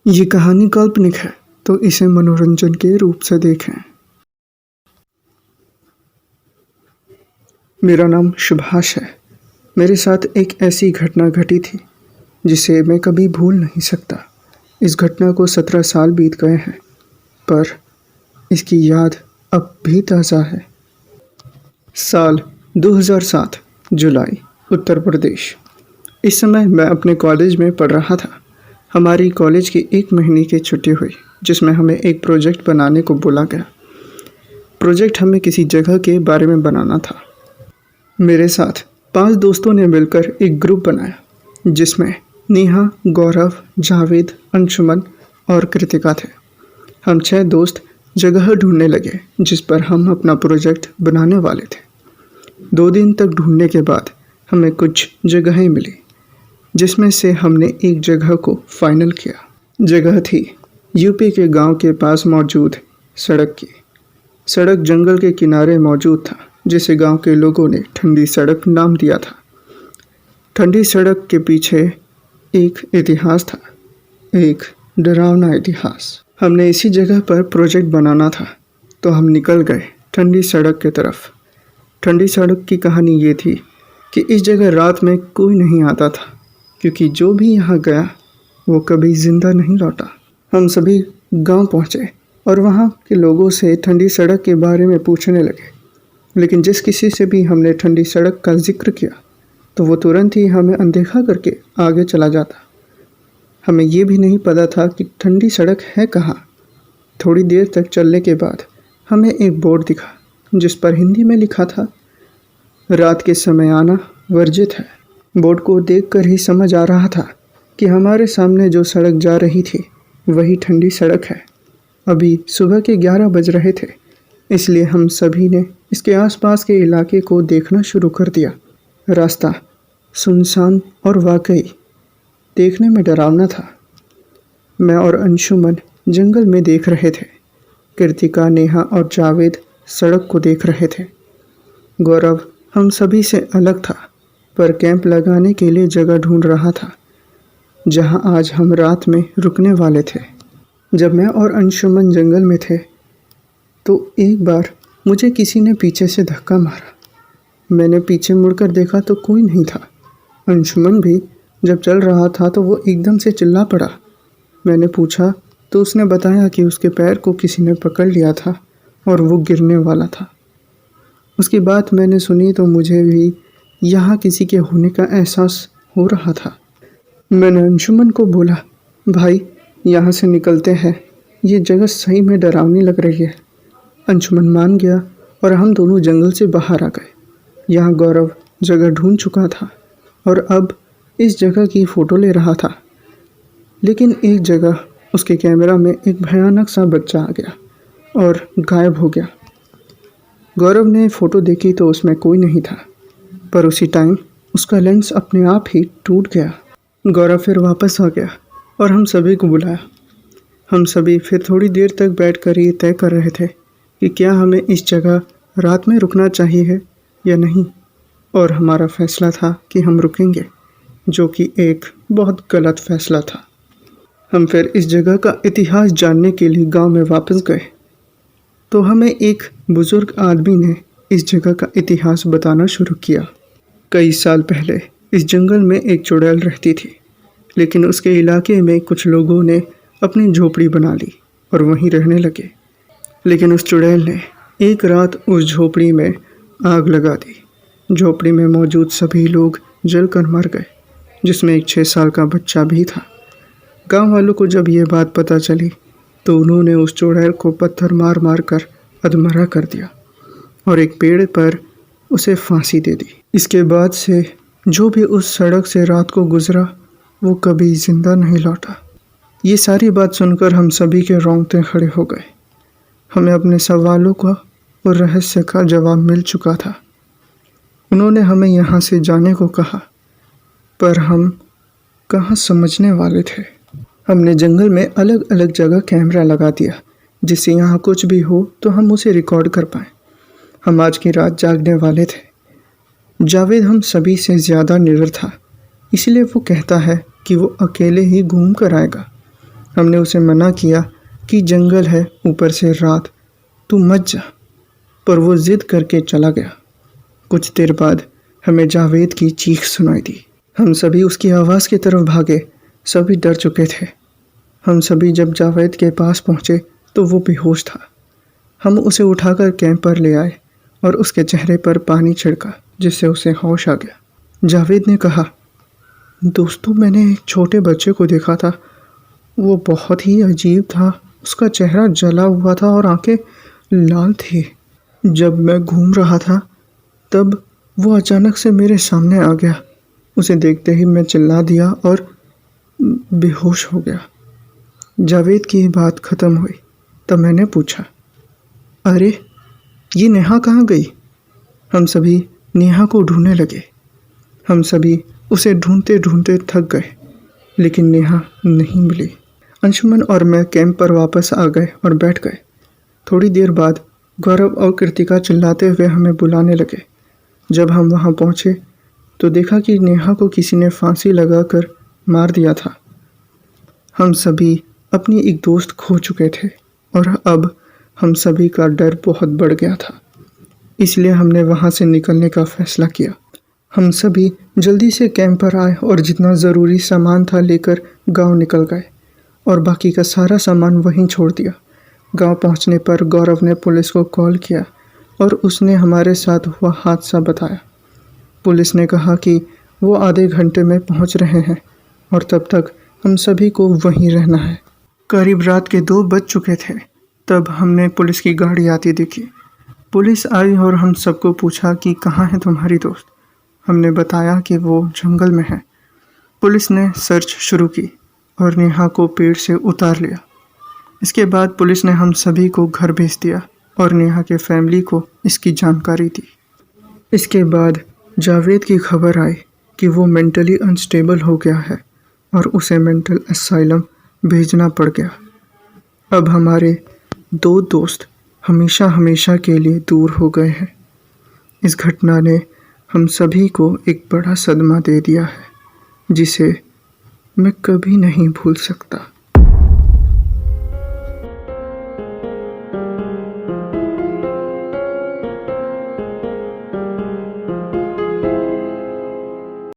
ये कहानी काल्पनिक है, तो इसे मनोरंजन के रूप से देखें। मेरा नाम सुभाष है। मेरे साथ एक ऐसी घटना घटी थी जिसे मैं कभी भूल नहीं सकता। इस घटना को 17 साल बीत गए हैं, पर इसकी याद अब भी ताज़ा है। साल 2007, जुलाई, उत्तर प्रदेश। इस समय मैं अपने कॉलेज में पढ़ रहा था। हमारी कॉलेज की 1 महीने की छुट्टी हुई, जिसमें हमें एक प्रोजेक्ट बनाने को बोला गया। प्रोजेक्ट हमें किसी जगह के बारे में बनाना था। मेरे साथ 5 दोस्तों ने मिलकर एक ग्रुप बनाया, जिसमें नेहा, गौरव, जावेद, अंशुमन और कृतिका थे। हम 6 दोस्त जगह ढूंढने लगे जिस पर हम अपना प्रोजेक्ट बनाने वाले थे। 2 दिन तक ढूंढने के बाद हमें कुछ जगहें मिली, जिसमें से हमने एक जगह को फाइनल किया। जगह थी यूपी के गांव के पास मौजूद सड़क की। सड़क जंगल के किनारे मौजूद था, जिसे गांव के लोगों ने ठंडी सड़क नाम दिया था। ठंडी सड़क के पीछे एक इतिहास था, एक डरावना इतिहास। हमने इसी जगह पर प्रोजेक्ट बनाना था, तो हम निकल गए ठंडी सड़क की तरफ। ठंडी सड़क की कहानी ये थी कि इस जगह रात में कोई नहीं आता था, क्योंकि जो भी यहाँ गया वो कभी ज़िंदा नहीं लौटा। हम सभी गांव पहुँचे और वहाँ के लोगों से ठंडी सड़क के बारे में पूछने लगे, लेकिन जिस किसी से भी हमने ठंडी सड़क का जिक्र किया तो वो तुरंत ही हमें अनदेखा करके आगे चला जाता। हमें ये भी नहीं पता था कि ठंडी सड़क है कहाँ। थोड़ी देर तक चलने के बाद हमें एक बोर्ड दिखा, जिस पर हिंदी में लिखा था, रात के समय आना वर्जित है। बोर्ड को देखकर ही समझ आ रहा था कि हमारे सामने जो सड़क जा रही थी वही ठंडी सड़क है। अभी सुबह के 11 बज रहे थे, इसलिए हम सभी ने इसके आसपास के इलाके को देखना शुरू कर दिया। रास्ता सुनसान और वाकई देखने में डरावना था। मैं और अंशुमन जंगल में देख रहे थे। कृतिका, नेहा और जावेद सड़क को देख रहे थे। गौरव हम सभी से अलग था, पर कैंप लगाने के लिए जगह ढूंढ रहा था, जहां आज हम रात में रुकने वाले थे। जब मैं और अंशुमन जंगल में थे तो एक बार मुझे किसी ने पीछे से धक्का मारा। मैंने पीछे मुड़कर देखा तो कोई नहीं था। अंशुमन भी जब चल रहा था तो वो एकदम से चिल्ला पड़ा। मैंने पूछा तो उसने बताया कि उसके पैर को किसी ने पकड़ लिया था और वो गिरने वाला था। उसकी बात मैंने सुनी तो मुझे भी यहाँ किसी के होने का एहसास हो रहा था। मैंने अंशुमन को बोला, भाई यहाँ से निकलते हैं, ये जगह सही में डरावनी लग रही है। अंशुमन मान गया और हम दोनों जंगल से बाहर आ गए। यहाँ गौरव जगह ढूंढ चुका था और अब इस जगह की फ़ोटो ले रहा था, लेकिन एक जगह उसके कैमरा में एक भयानक सा बच्चा आ गया और गायब हो गया। गौरव ने फ़ोटो देखी तो उसमें कोई नहीं था, पर उसी टाइम उसका लेंस अपने आप ही टूट गया। गौरव फिर वापस आ गया और हम सभी को बुलाया। हम सभी फिर थोड़ी देर तक बैठकर ये तय कर रहे थे कि क्या हमें इस जगह रात में रुकना चाहिए या नहीं, और हमारा फैसला था कि हम रुकेंगे, जो कि एक बहुत गलत फैसला था। हम फिर इस जगह का इतिहास जानने के लिए गांव में वापस गए, तो हमें एक बुज़ुर्ग आदमी ने इस जगह का इतिहास बताना शुरू किया। कई साल पहले इस जंगल में एक चुड़ैल रहती थी, लेकिन उसके इलाके में कुछ लोगों ने अपनी झोपड़ी बना ली और वहीं रहने लगे। लेकिन उस चुड़ैल ने एक रात उस झोपड़ी में आग लगा दी। झोपड़ी में मौजूद सभी लोग जलकर मर गए, जिसमें एक 6 साल का बच्चा भी था। गांव वालों को जब यह बात पता चली तो उन्होंने उस चुड़ैल को पत्थर मार मार कर अधमरा कर दिया और एक पेड़ पर उसे फांसी दे दी। इसके बाद से जो भी उस सड़क से रात को गुजरा वो कभी जिंदा नहीं लौटा। ये सारी बात सुनकर हम सभी के रोंगटे खड़े हो गए। हमें अपने सवालों का और रहस्य का जवाब मिल चुका था। उन्होंने हमें यहाँ से जाने को कहा, पर हम कहाँ समझने वाले थे। हमने जंगल में अलग अलग जगह कैमरा लगा दिया, जिससे यहाँ कुछ भी हो तो हम उसे रिकॉर्ड कर पाएँ। हम आज की रात जागने वाले थे। जावेद हम सभी से ज़्यादा निडर था, इसलिए वो कहता है कि वो अकेले ही घूम कर आएगा। हमने उसे मना किया कि जंगल है, ऊपर से रात, तू मत जा, पर वो ज़िद करके चला गया। कुछ देर बाद हमें जावेद की चीख सुनाई दी। हम सभी उसकी आवाज़ की तरफ भागे। सभी डर चुके थे। हम सभी जब जावेद के पास पहुँचे तो वो बेहोश था। हम उसे उठाकर कैंप पर ले आए और उसके चेहरे पर पानी छिड़का, जिससे उसे होश आ गया। जावेद ने कहा, दोस्तों, मैंने एक छोटे बच्चे को देखा था। वो बहुत ही अजीब था। उसका चेहरा जला हुआ था और आंखें लाल थी। जब मैं घूम रहा था तब वो अचानक से मेरे सामने आ गया। उसे देखते ही मैं चिल्ला दिया और बेहोश हो गया। जावेद की बात ख़त्म हुई तब मैंने पूछा, अरे ये नेहा कहाँ गई? हम सभी नेहा को ढूंढने लगे। हम सभी उसे ढूंढते ढूंढते थक गए, लेकिन नेहा नहीं मिली। अंशुमन और मैं कैंप पर वापस आ गए और बैठ गए। थोड़ी देर बाद गौरव और कृतिका चिल्लाते हुए हमें बुलाने लगे। जब हम वहां पहुंचे तो देखा कि नेहा को किसी ने फांसी लगाकर मार दिया था। हम सभी अपनी एक दोस्त खो चुके थे और अब हम सभी का डर बहुत बढ़ गया था। इसलिए हमने वहां से निकलने का फैसला किया। हम सभी जल्दी से कैंप पर आए और जितना ज़रूरी सामान था लेकर गांव निकल गए और बाकी का सारा सामान वहीं छोड़ दिया। गांव पहुंचने पर गौरव ने पुलिस को कॉल किया और उसने हमारे साथ हुआ हादसा बताया। पुलिस ने कहा कि वो आधे घंटे में पहुंच रहे हैं और तब तक हम सभी को वहीं रहना है। करीब रात के 2 बज चुके थे तब हमने पुलिस की गाड़ी आती देखी। पुलिस आई और हम सबको पूछा कि कहाँ है तुम्हारी दोस्त। हमने बताया कि वो जंगल में है। पुलिस ने सर्च शुरू की और नेहा को पेड़ से उतार लिया। इसके बाद पुलिस ने हम सभी को घर भेज दिया और नेहा के फैमिली को इसकी जानकारी दी। इसके बाद जावेद की खबर आई कि वो मेंटली अनस्टेबल हो गया है और उसे मेंटल असाइलम भेजना पड़ गया। अब हमारे 2 दोस्त हमेशा हमेशा के लिए दूर हो गए हैं। इस घटना ने हम सभी को एक बड़ा सदमा दे दिया है, जिसे मैं कभी नहीं भूल सकता।